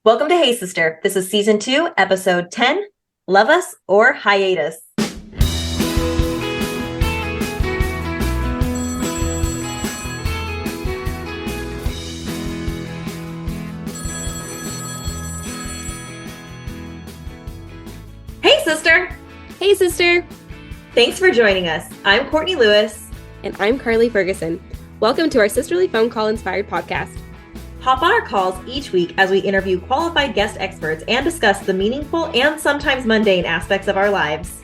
Welcome to Hey Sister. This is season 2, episode 10, Love Us or Hiatus. Hey sister. Hey sister. Thanks for joining us. I'm Courtney Lewis. And I'm Carly Ferguson. Welcome to our Sisterly Phone Call Inspired podcast. Hop on our calls each week as we interview qualified guest experts and discuss the meaningful and sometimes mundane aspects of our lives.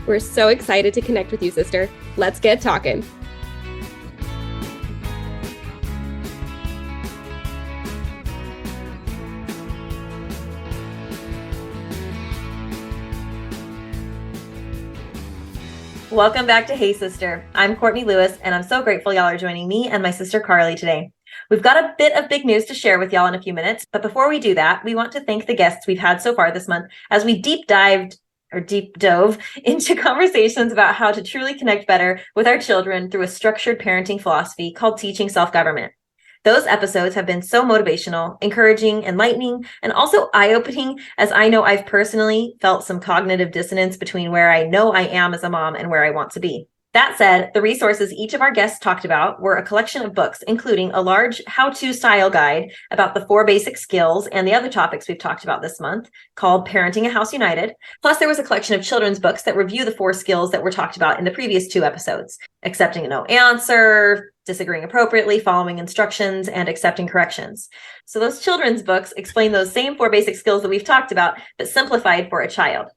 We're so excited to connect with you, sister. Let's get talking. Welcome back to Hey Sister. I'm Courtney Lewis, and I'm so grateful y'all are joining me and my sister Carly today. We've got a bit of big news to share with y'all in a few minutes, but before we do that, we want to thank the guests we've had so far this month as we deep dove into conversations about how to truly connect better with our children through a structured parenting philosophy called teaching self-government. Those episodes have been so motivational, encouraging, enlightening, and also eye-opening, as I know I've personally felt some cognitive dissonance between where I know I am as a mom and where I want to be. That said, the resources each of our guests talked about were a collection of books, including a large how-to style guide about the 4 basic skills and the other topics we've talked about this month, called Parenting a House United. Plus, there was a collection of children's books that review the 4 skills that were talked about in the previous 2 episodes: accepting a no answer, disagreeing appropriately, following instructions, and accepting corrections. So those children's books explain those same 4 basic skills that we've talked about, but simplified for a child.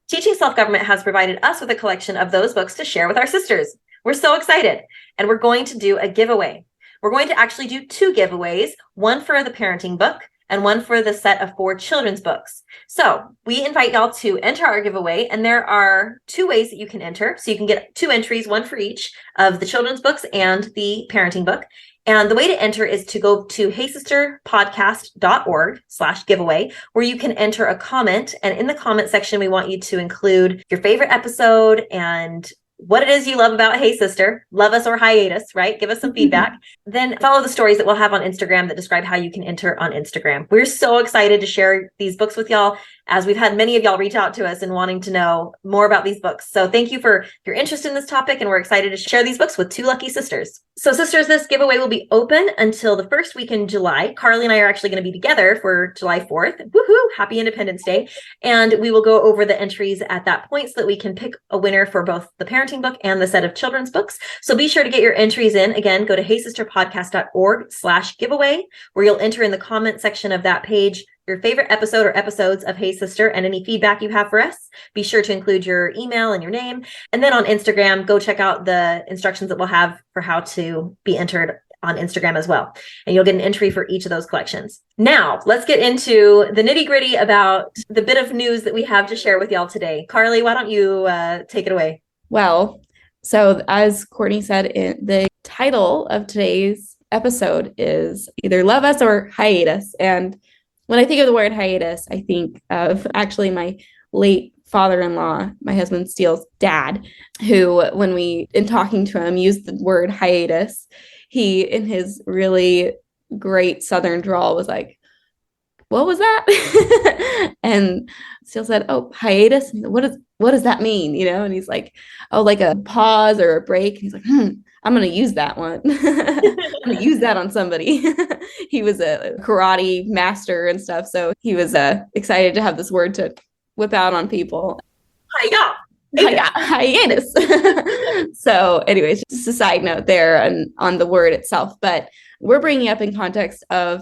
Teaching Self-Government has provided us with a collection of those books to share with our sisters. We're so excited, and we're going to do a giveaway. We're going to actually do 2 giveaways, one for the parenting book and one for the set of 4 children's books. So we invite y'all to enter our giveaway, and there are 2 ways that you can enter. So you can get 2 entries, one for each of the children's books and the parenting book. And the way to enter is to go to heysisterpodcast.org/giveaway, where you can enter a comment. And in the comment section, we want you to include your favorite episode and what it is you love about Hey Sister, love us or hiatus, right? Give us some feedback. Then follow the stories that we'll have on Instagram that describe how you can enter on Instagram. We're so excited to share these books with y'all, as we've had many of y'all reach out to us and wanting to know more about these books. So thank you for your interest in this topic, and we're excited to share these books with 2 lucky sisters. So sisters, this giveaway will be open until the first week in July. Carly and I are actually going to be together for July 4th. Woohoo! Happy Independence Day. And we will go over the entries at that point so that we can pick a winner for both the parenting book and the set of children's books. So be sure to get your entries in. Again, go to heysisterpodcast.org/giveaway, where you'll enter in the comment section of that page your favorite episode or episodes of Hey Sister and any feedback you have for us. Be sure to include your email and your name. And then on Instagram, go check out the instructions that we'll have for how to be entered on Instagram as well. And you'll get an entry for each of those collections. Now, let's get into the nitty-gritty about the bit of news that we have to share with y'all today. Carly, why don't you take it away? Well, so as Courtney said, the title of today's episode is either Love Us or Hiatus. And when I think of the word hiatus, I think of actually my late father-in-law, my husband Steele's dad, who, when we, in talking to him, used the word hiatus, he, in his really great Southern drawl, was like, "What was that?" And Steele said, "Oh, hiatus. What does that mean?" You know, and he's like, "Oh, like a pause or a break." And he's like, I'm going to use that one. I'm going to use that on somebody. He was a karate master and stuff. So he was excited to have this word to whip out on people. Hiatus. So anyways, just a side note there on the word itself. But we're bringing up in context of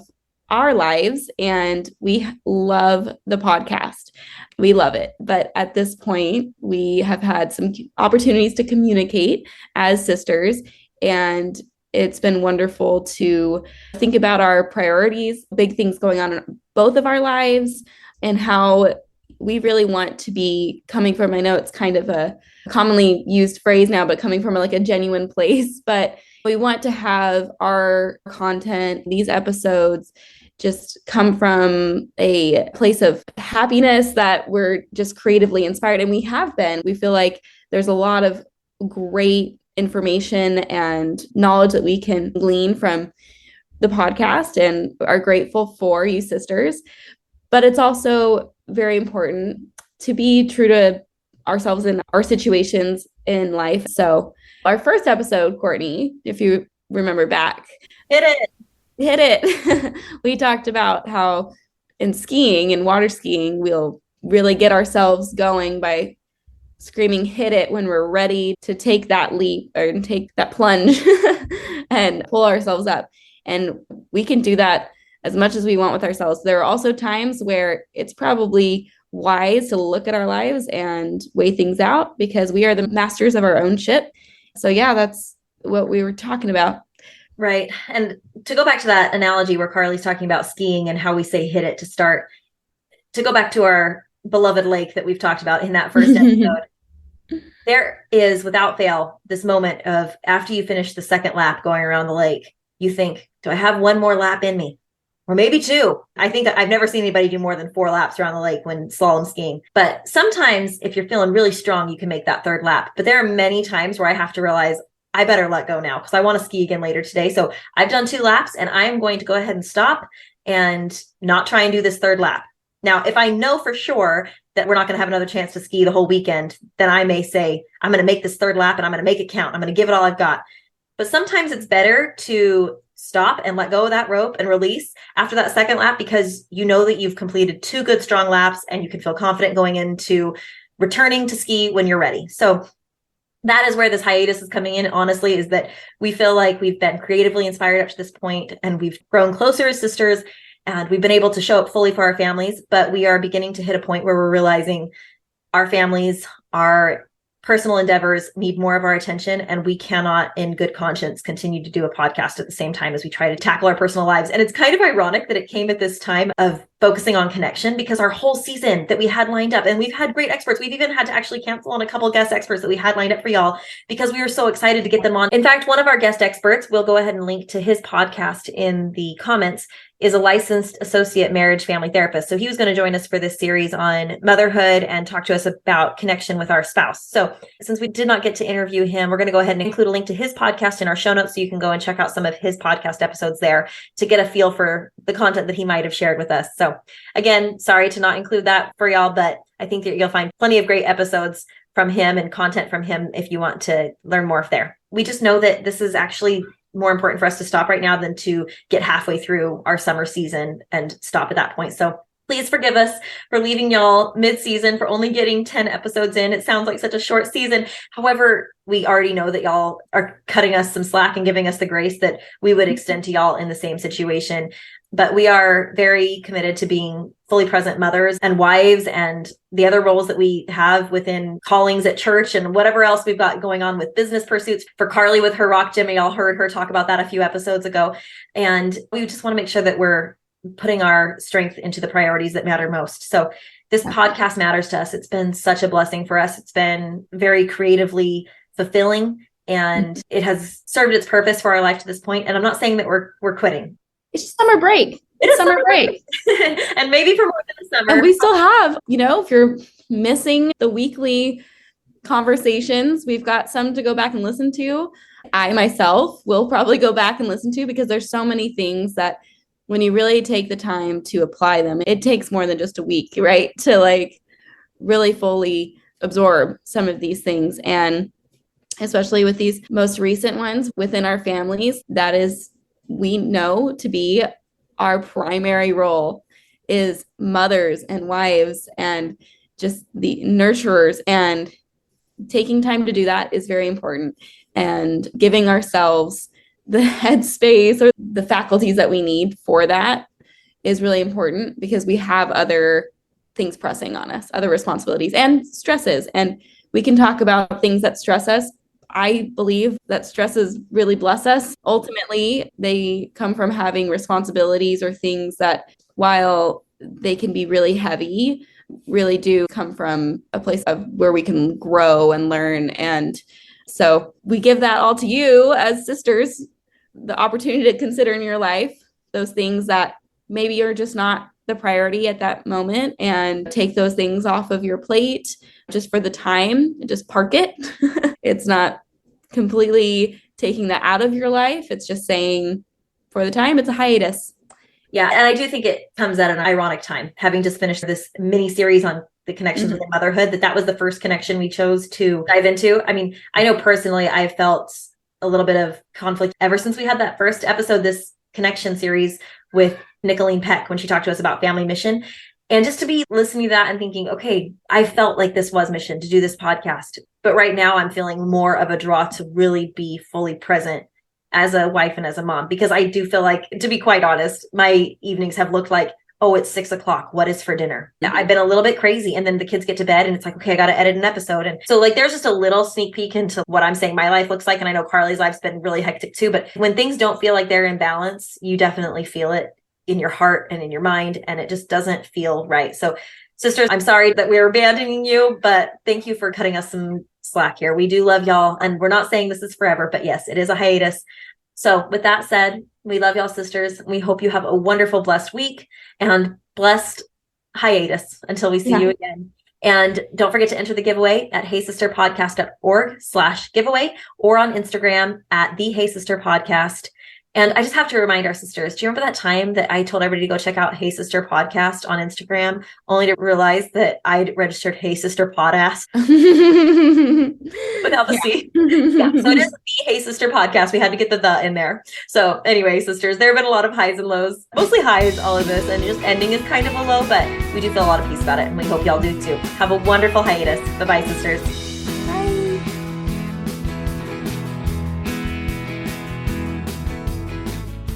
our lives, and we love the podcast. We love it. But at this point, we have had some opportunities to communicate as sisters, and it's been wonderful to think about our priorities, big things going on in both of our lives, and how we really want to be coming from, I know it's kind of a commonly used phrase now, but coming from like a genuine place. But we want to have our content, these episodes, just come from a place of happiness that we're just creatively inspired. And we have been. We feel like there's a lot of great information and knowledge that we can glean from the podcast, and are grateful for you sisters. But it's also very important to be true to ourselves in our situations in life. So our first episode, Courtney, if you remember back, Hit it. We talked about how in skiing and water skiing, we'll really get ourselves going by screaming hit it when we're ready to take that leap or take that plunge and pull ourselves up. And we can do that as much as we want with ourselves. There are also times where it's probably wise to look at our lives and weigh things out because we are the masters of our own ship. So yeah, that's what we were talking about. Right. And to go back to that analogy where Carly's talking about skiing and how we say hit it to start, to go back to our beloved lake that we've talked about in that first episode, there is without fail this moment of after you finish the second lap going around the lake, you think, do I have one more lap in me? Or maybe two. I think I've never seen anybody do more than 4 laps around the lake when slalom skiing. But sometimes if you're feeling really strong, you can make that third lap. But there are many times where I have to realize I better let go now because I want to ski again later today. So I've done 2 laps and I'm going to go ahead and stop and not try and do this third lap. Now, if I know for sure that we're not going to have another chance to ski the whole weekend, then I may say, I'm going to make this third lap and I'm going to make it count. I'm going to give it all I've got. But sometimes it's better to stop and let go of that rope and release after that second lap because you know that you've completed 2 good, strong laps and you can feel confident going into returning to ski when you're ready. So that is where this hiatus is coming in, honestly, is that we feel like we've been creatively inspired up to this point and we've grown closer as sisters and we've been able to show up fully for our families, but we are beginning to hit a point where we're realizing our families, our personal endeavors need more of our attention, and we cannot in good conscience continue to do a podcast at the same time as we try to tackle our personal lives. And it's kind of ironic that it came at this time of focusing on connection because our whole season that we had lined up, and we've had great experts. We've even had to actually cancel on a couple guest experts that we had lined up for y'all because we were so excited to get them on. In fact, one of our guest experts, we'll go ahead and link to his podcast in the comments, is a licensed associate marriage family therapist. So he was going to join us for this series on motherhood and talk to us about connection with our spouse. So since we did not get to interview him, we're going to go ahead and include a link to his podcast in our show notes so you can go and check out some of his podcast episodes there to get a feel for the content that he might have shared with us. So again, sorry to not include that for y'all, but I think that you'll find plenty of great episodes from him and content from him if you want to learn more there. We just know that this is actually more important for us to stop right now than to get halfway through our summer season and stop at that point. So please forgive us for leaving y'all mid-season, for only getting 10 episodes in. It sounds like such a short season. However, we already know that y'all are cutting us some slack and giving us the grace that we would extend to y'all in the same situation. But we are very committed to being fully present mothers and wives and the other roles that we have within callings at church and whatever else we've got going on with business pursuits. For Carly with her rock gym, y'all heard her talk about that a few episodes ago. And we just want to make sure that we're putting our strength into the priorities that matter most. So this podcast matters to us. It's been such a blessing for us. It's been very creatively fulfilling and it has served its purpose for our life to this point. And I'm not saying that we're quitting. It's just summer break. It's summer break. And maybe for more than the summer. And we still have, if you're missing the weekly conversations, we've got some to go back and listen to. I myself will probably go back and listen to because there's so many things that when you really take the time to apply them, it takes more than just a week, right? To really fully absorb some of these things. And especially with these most recent ones within our families, that is, we know to be our primary role is mothers and wives and just the nurturers, and taking time to do that is very important, and giving ourselves the headspace or the faculties that we need for that is really important because we have other things pressing on us, other responsibilities and stresses, and we can talk about things that stress us. I believe that stresses really bless us. Ultimately, they come from having responsibilities or things that, while they can be really heavy, really do come from a place of where we can grow and learn. And so we give that all to you as sisters, the opportunity to consider in your life those things that maybe are just not the priority at that moment, and take those things off of your plate just for the time, just park it. It's not completely taking that out of your life. It's just saying for the time, it's a hiatus. Yeah. And I do think it comes at an ironic time, having just finished this mini series on the connections within motherhood, that was the first connection we chose to dive into. I mean, I know personally, I felt a little bit of conflict ever since we had that first episode, this connection series with Nicolene Peck, when she talked to us about family mission. And just to be listening to that and thinking, okay, I felt like this was mission to do this podcast. But right now I'm feeling more of a draw to really be fully present as a wife and as a mom, because I do feel like, to be quite honest, my evenings have looked like, oh, it's 6:00. What is for dinner? I've been a little bit crazy. And then the kids get to bed and it's like, okay, I got to edit an episode. And so like, there's just a little sneak peek into what I'm saying my life looks like. And I know Carly's life's been really hectic too, but when things don't feel like they're in balance, you definitely feel it in your heart and in your mind, and it just doesn't feel right. So sisters, I'm sorry that we're abandoning you, but thank you for cutting us some slack here. We do love y'all. And we're not saying this is forever, but yes, it is a hiatus. So with that said, we love y'all, sisters. We hope you have a wonderful, blessed week and blessed hiatus until we see you again. And don't forget to enter the giveaway at heysisterpodcast.org/giveaway or on Instagram at the Hey Sister Podcast. And I just have to remind our sisters, do you remember that time that I told everybody to go check out Hey Sister Podcast on Instagram, only to realize that I'd registered Hey Sister Podass without the C? Yeah, so it is the Hey Sister Podcast. We had to get the in there. So anyway, sisters, there have been a lot of highs and lows, mostly highs, all of this, and just ending is kind of a low, but we do feel a lot of peace about it, and we hope y'all do too. Have a wonderful hiatus. Bye-bye, sisters.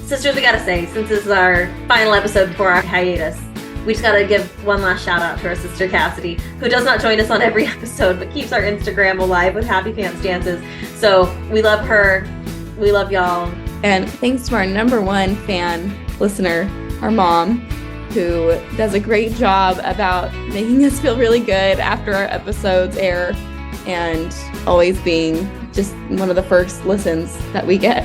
Sisters, we gotta say, since this is our final episode before our hiatus, we just gotta give one last shout out to our sister Cassidy, who does not join us on every episode, but keeps our Instagram alive with happy pants dances. So we love her. We love y'all. And thanks to our number one fan listener, our mom, who does a great job about making us feel really good after our episodes air and always being just one of the first listens that we get.